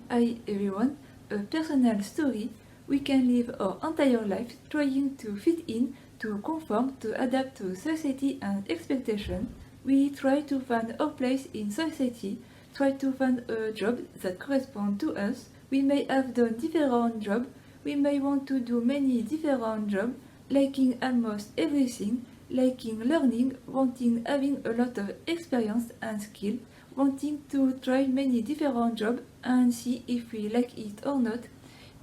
Hi everyone, a personal story. We can live our entire life trying to fit in, to conform, to adapt to society and expectation. We try to find our place in society, try to find a job that corresponds to us. We may have done different jobs, we may want to do many different jobs, liking almost everything, liking learning, wanting having a lot of experience and skill, wanting to try many different jobs and see if we like it or not,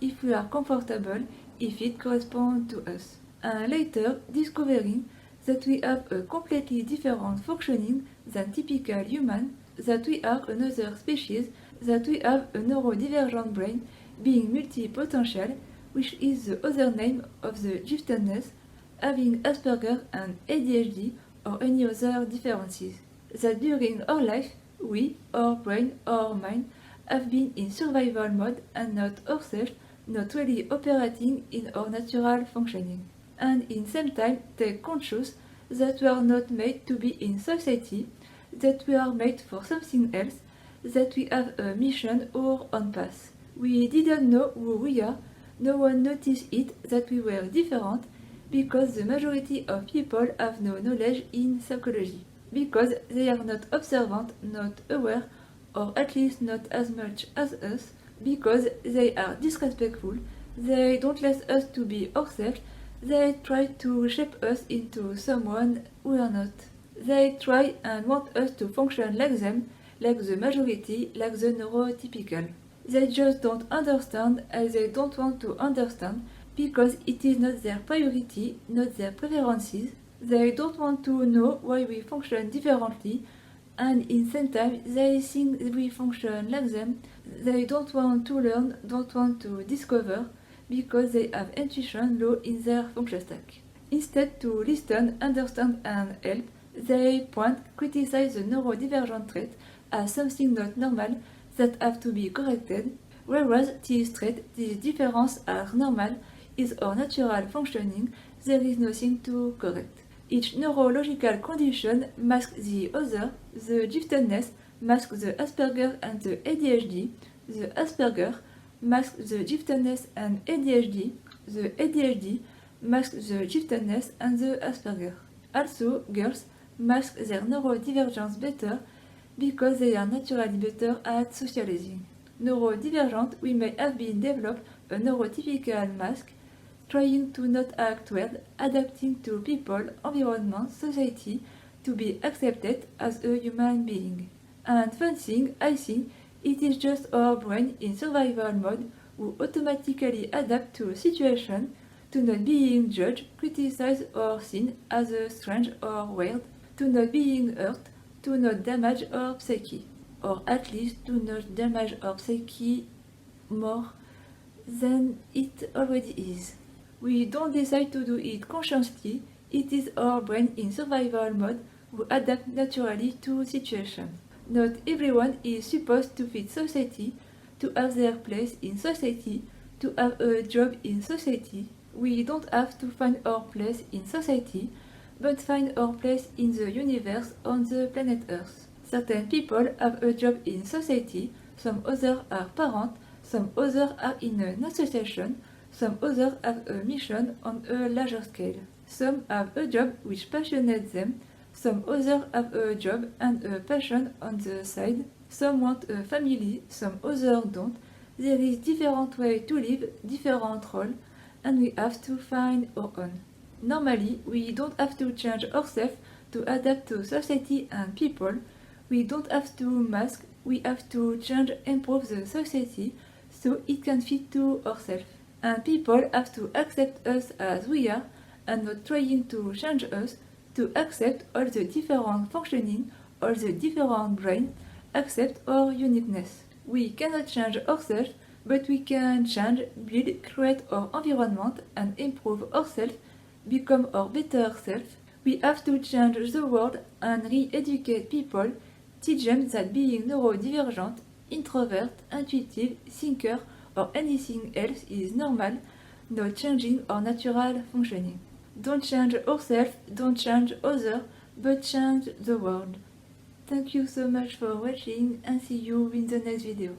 if we are comfortable, if it corresponds to us. And later discovering that we have a completely different functioning than typical human, that we are another species, that we have a neurodivergent brain being multipotential, which is the other name of the giftedness, having Asperger and ADHD or any other differences. That during our life, we, our brain, our mind, have been in survival mode and not ourselves, not really operating in our natural functioning. And in same time take conscious that we are not made to be in society, that we are made for something else, that we have a mission or on path. We didn't know who we are, no one noticed it that we were different, because the majority of people have no knowledge in psychology, because they are not observant, not aware, or at least not as much as us, because they are disrespectful, they don't let us to be ourselves, they try to shape us into someone we are not. They try and want us to function like them, like the majority, like the neurotypical. They just don't understand and they don't want to understand because it is not their priority, not their preferences. They don't want to know why we function differently, and in same time they think we function like them. They don't want to learn, don't want to discover, because they have intuition low in their function stack. Instead to listen, understand and help, they point, criticize the neurodivergent trait as something not normal that have to be corrected, whereas this trait, these differences are normal, is our natural functioning, there is nothing to correct. Each neurological condition masks the other, the giftedness masks the Asperger and the ADHD, the Asperger masks the giftedness and ADHD, the ADHD masks the giftedness and the Asperger. Also, girls mask their neurodivergence better because they are naturally better at socializing. Neurodivergent, we may have been developed a neurotypical mask, trying to not act weird, adapting to people, environment, society, to be accepted as a human being. And fun thing, I think, it is just our brain in survival mode who automatically adapt to a situation, to not being judged, criticized or seen as a strange or weird, to not being hurt, to not damage our psyche, or at least to not damage our psyche more than it already is. We don't decide to do it consciously, it is our brain in survival mode who adapt naturally to situations. Not everyone is supposed to fit society, to have their place in society, to have a job in society. We don't have to find our place in society, but find our place in the universe on the planet Earth. Certain people have a job in society, some others are parents, some others are in an association, some others have a mission on a larger scale. Some have a job which passionates them, some others have a job and a passion on the side. Some want a family, some others don't. There is different way to live, different role, and we have to find our own. Normally, we don't have to change ourselves to adapt to society and people. We don't have to mask, we have to change, improve the society so it can fit to ourselves. And people have to accept us as we are and not trying to change us, to accept all the different functioning, all the different brain, accept our uniqueness. We cannot change ourselves, but we can change, build, create our environment and improve ourselves, become our better self. We have to change the world and re-educate people, teach them that being neurodivergent, introvert, intuitive, thinker, or anything else is normal, not changing our natural functioning. Don't change ourselves, don't change others, but change the world. Thank you so much for watching and see you in the next video.